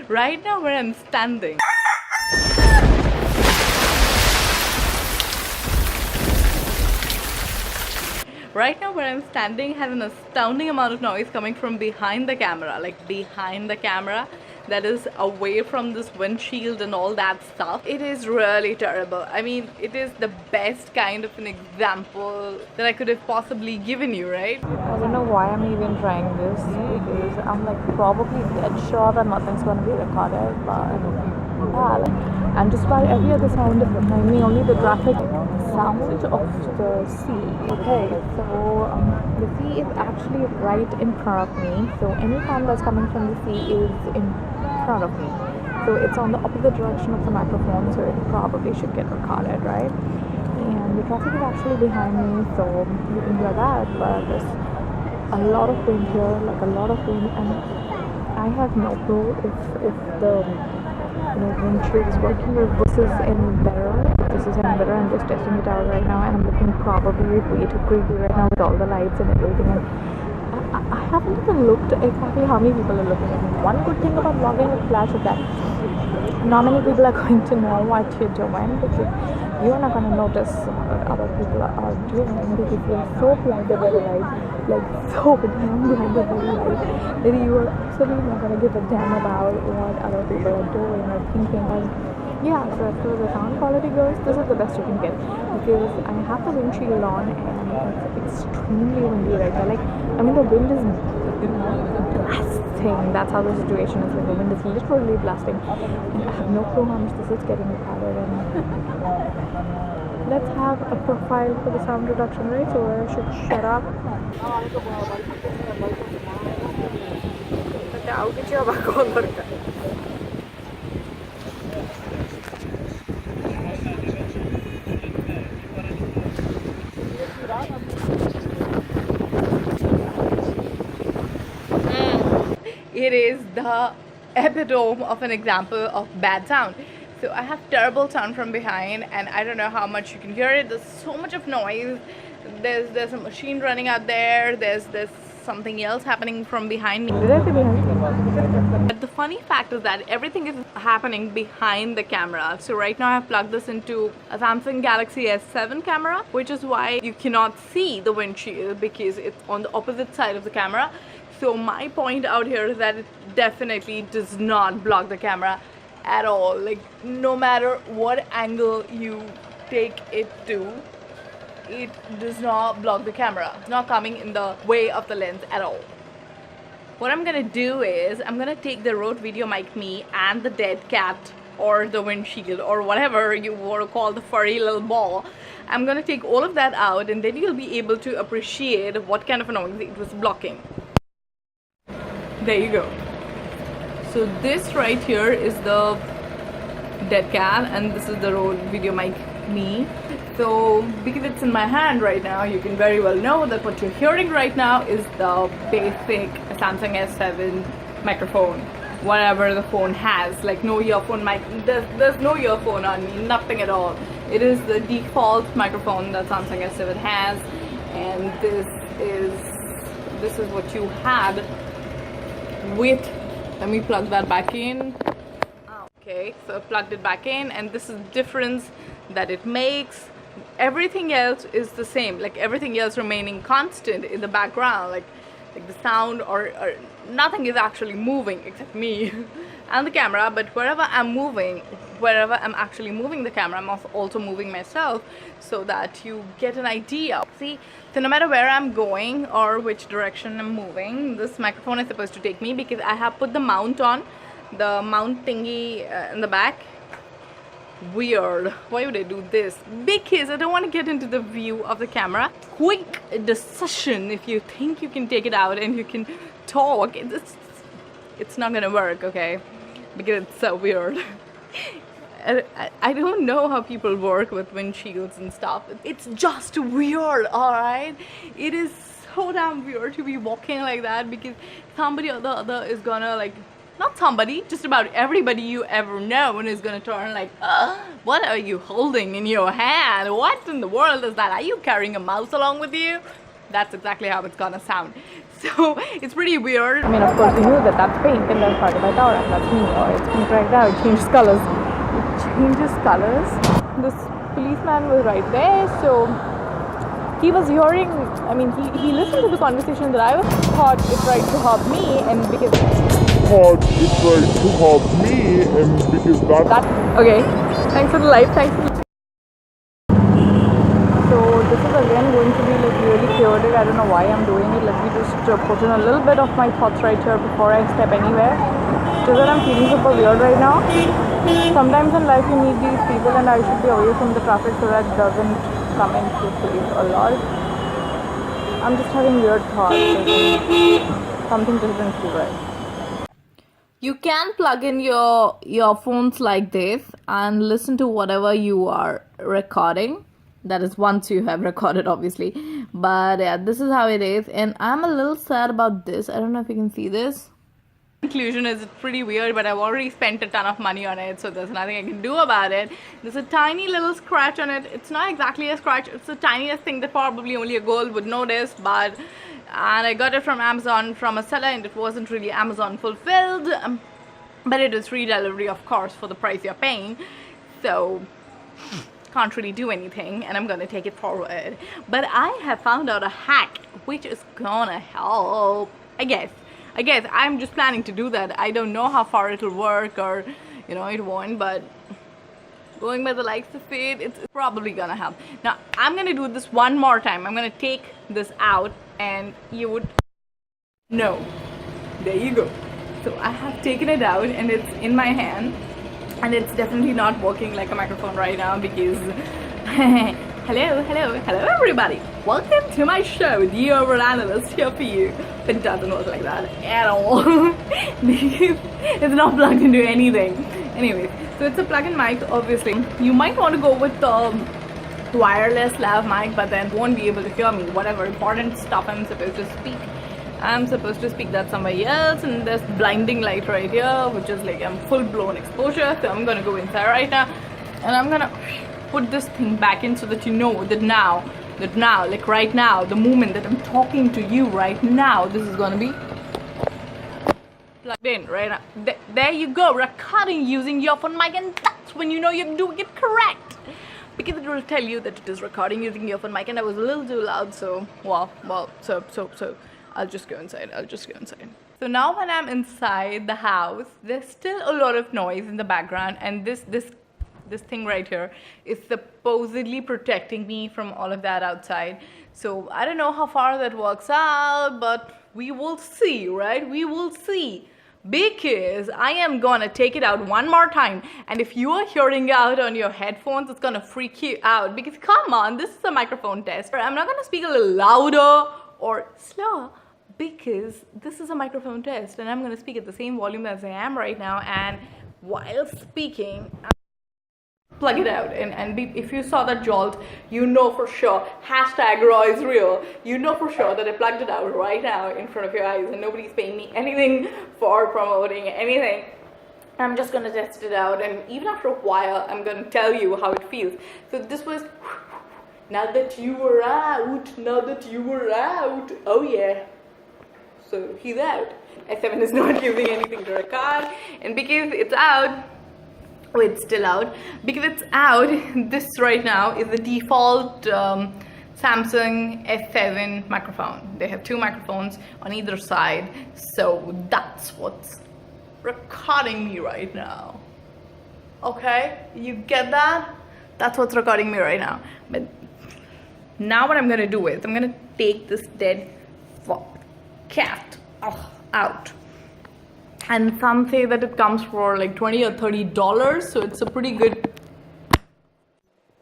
Right now where I'm standing. Right now where I'm standing has an astounding amount of noise coming from behind the camera, like behind the camera, that is away from this windshield and all that stuff. It is really terrible. I mean, it is the best kind of an example that I could have possibly given you, right? I don't know why I'm even trying this, because I'm like probably dead sure that nothing's gonna be recorded, but yeah, like, and just about every other sound is behind me, only the traffic sound of the sea. Okay, so the sea is actually right in front of me, so any sound that's coming from the sea is in front of me. So it's on the opposite direction of the microphone, so it probably should get recorded, right? And the traffic is actually behind me, so you can hear that, but there's a lot of wind here, like a lot of wind, and I have no clue if the windshield is working or this is any better. I'm just testing it out right now, and I'm looking probably way too creepy right now with all the lights and everything. And I haven't even looked exactly how many people are looking at me. One good thing about vlogging with flash is that not many people are going to know what you're doing, because you're not going to notice what other people are doing, because you're so blinded by the light, like so damn blinded by the light, that you are absolutely not going to give a damn about what other people are doing or thinking. And yeah, so as far as the sound quality goes, this is the best you can get, because I have the windshield on and it's extremely windy right now. Like, I mean, the wind is blasting. That's how the situation is. Like, the wind is literally blasting, and I have no clue how much this is getting recorded. And let's have a profile for the sound reduction, right? So I should shut up. It is the epitome of an example of bad sound. So I have terrible sound from behind, and I don't know how much you can hear it. There's so much of noise. There's a machine running out there. There's something else happening from behind me. But the funny fact is that everything is happening behind the camera. So right now I have plugged this into a Samsung Galaxy S7 camera, which is why you cannot see the windshield, because it's on the opposite side of the camera. So my point out here is that it definitely does not block the camera at all. Like, no matter what angle you take it to, it does not block the camera. It's not coming in the way of the lens at all. What I'm gonna do is I'm gonna take the Rode Videomic Me and the dead cat, or the windshield, or whatever you want to call the furry little ball. I'm gonna take all of that out, and then you'll be able to appreciate what kind of a noise it was blocking. There you go. So this right here is the dead cat, and this is the Rode Videomic Me. So because it's in my hand right now, you can very well know that what you're hearing right now is the basic Samsung S7 microphone, whatever the phone has. Like, no earphone mic, there's no earphone on me, nothing at all. It is the default microphone that Samsung S7 has, and this is what you had with, let me plug that back in. Okay, so I plugged it back in, and this is the difference that it makes. Everything else is the same, like everything else remaining constant in the background, like the sound or nothing is actually moving except me and the camera. But wherever I'm actually moving the camera, I'm also moving myself, so that you get an idea. See, so no matter where I'm going or which direction I'm moving, this microphone is supposed to take me, because I have put the mount on, the mount thingy in the back. Weird. Why would I do this? Because I don't want to get into the view of the camera. Quick decision. If you think you can take it out and you can talk, it's not gonna work, okay? Because it's so weird. I don't know how people work with windshields and stuff. It's just weird, alright? It is so damn weird to be walking like that, because somebody or the other is gonna, like, not somebody, just about everybody you ever know is gonna turn like, what are you holding in your hand? What in the world is that? Are you carrying a mouse along with you? That's exactly how it's gonna sound. So it's pretty weird. I mean, of course, you knew that that's pink and that's part of my tower, and that's me, or it's pink right now, it changes colors. It changes colors. This policeman was right there, so he was hearing, I mean, he listened to the conversation that I was thought it right to help me, and because that, okay, thanks for the light, thanks for the... So this is again going to be like really chaotic. I don't know why I'm doing it. Let me just put in a little bit of my thoughts right here before I step anywhere. Just that I'm feeling super weird right now. Sometimes in life you meet these people and I should be away from the traffic so that doesn't come into place a lot. I'm just having weird thoughts. Something doesn't feel right. You can plug in your earphones like this and listen to whatever you are recording. That is once you have recorded, obviously. But yeah, this is how it is. And I'm a little sad about this. I don't know if you can see this. Conclusion is it's pretty weird, but I've already spent a ton of money on it, so there's nothing I can do about it. There's a tiny little scratch on it. It's not exactly a scratch. It's the tiniest thing that probably only a girl would notice, and I got it from Amazon from a seller, and it wasn't really Amazon fulfilled. But it is free delivery, of course, for the price you're paying. So can't really do anything, and I'm gonna take it forward. But I have found out a hack which is gonna help. I guess I'm just planning to do that. I don't know how far it'll work, or it won't, but going by the likes of it, it's probably gonna help. Now I'm gonna do this one more time. I'm gonna take this out and you would know. There you go. So I have taken it out and it's in my hand. And it's definitely not working like a microphone right now because hello everybody, welcome to my show, dOVERanalyst, here for you. It doesn't work like that at all. It's not plugged into anything. Anyways, so it's a plug-in mic. Obviously you might want to go with the wireless lav mic, but then won't be able to hear me. Whatever important stuff I'm supposed to speak that somewhere else, and there's blinding light right here, which is like I'm full-blown exposure. So I'm gonna go inside right now and I'm gonna put this thing back in so that you know that now, like right now, the moment that I'm talking to you right now, this is gonna be plugged in right now. There you go, recording using your phone mic, and that's when you know you're doing it correct, because it will tell you that it is recording using your phone mic. And I was a little too loud, so so I'll just go inside. So now when I'm inside the house, there's still a lot of noise in the background, and this thing right here is supposedly protecting me from all of that outside. So I don't know how far that works out, but we will see, right? We will see. Because I am gonna take it out one more time, and if you are hearing out on your headphones, it's gonna freak you out, because come on, this is a microphone test. I'm not gonna speak a little louder or slower, because this is a microphone test and I'm going to speak at the same volume as I am right now, and while speaking plug it out and if you saw that jolt, you know for sure #raw is real. You know for sure that I plugged it out right now in front of your eyes, and nobody's paying me anything for promoting anything. I'm just going to test it out, and even after a while I'm going to tell you how it feels. So this was now that you were out, oh yeah. So he's out. S7 is not using anything to record, and because it's out, it's still out. Because it's out, this right now is the default Samsung S7 microphone. They have two microphones on either side, so that's what's recording me right now. Okay, you get that? That's what's recording me right now. But now what I'm gonna do is I'm gonna take this dead cat out, and some say that it comes for like $20 or $30, so it's a pretty good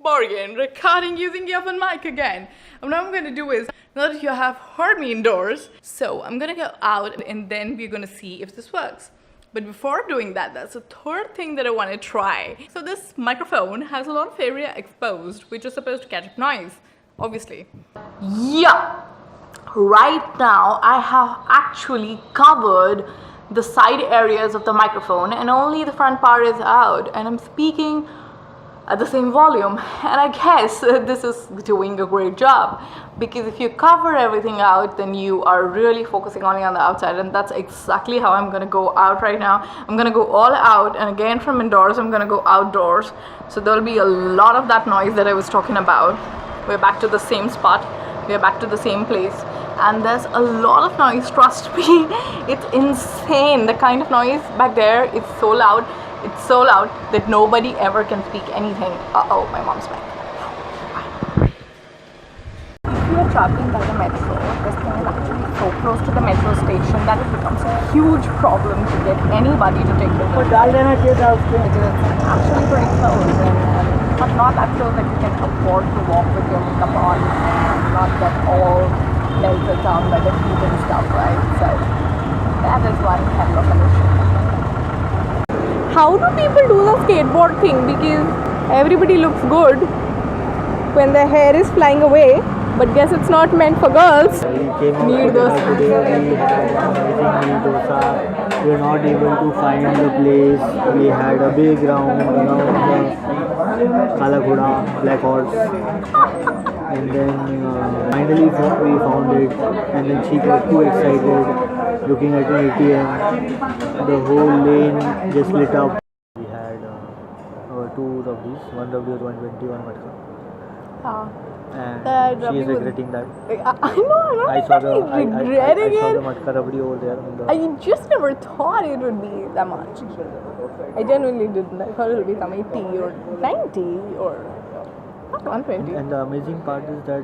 bargain. Recording using the oven mic again. And what I'm gonna do is, now that you have heard me indoors, so I'm gonna go out and then we're gonna see if this works. But before doing that, that's the third thing that I want to try. So this microphone has a lot of area exposed, which is supposed to catch up noise, obviously. Yeah. Right now I have actually covered the side areas of the microphone and only the front part is out, and I'm speaking at the same volume. And I guess this is doing a great job, because if you cover everything out, then you are really focusing only on the outside, and that's exactly how I'm gonna go out right now. I'm gonna go all out, and again from indoors I'm gonna go outdoors, so there'll be a lot of that noise that I was talking about. We're back to the same spot, we're back to the same place, and there's a lot of noise, trust me. It's insane, the kind of noise back there. It's so loud, it's so loud that nobody ever can speak anything. Uh-oh, my mom's back. If you are traveling by the metro, this thing is actually so close to the metro station that it becomes a huge problem to get anybody to take the metro. It is actually pretty close, but not that close that you can afford to walk with your makeup on and not get all melted down by the heat and stuff, right? So that is one hell of an issue. How do people do the skateboard thing? Because everybody looks good when their hair is flying away, but guess it's not meant for girls. We came out Need for those. dinner today. We had amazing meal dosa. We were not able to find the place. We had a big round around the Kala Ghoda, Black Horse. And then finally we found it. And then she got too excited looking at an ATM. The whole lane just lit up. We had two of these. One W, 120, one Matka. And she is regretting that. I know, I'm not regretting I saw the it. matka rabdi over there. I just never thought it would be that much. I genuinely didn't. I thought it would be some 80 or 90 or not 120. And the amazing part is that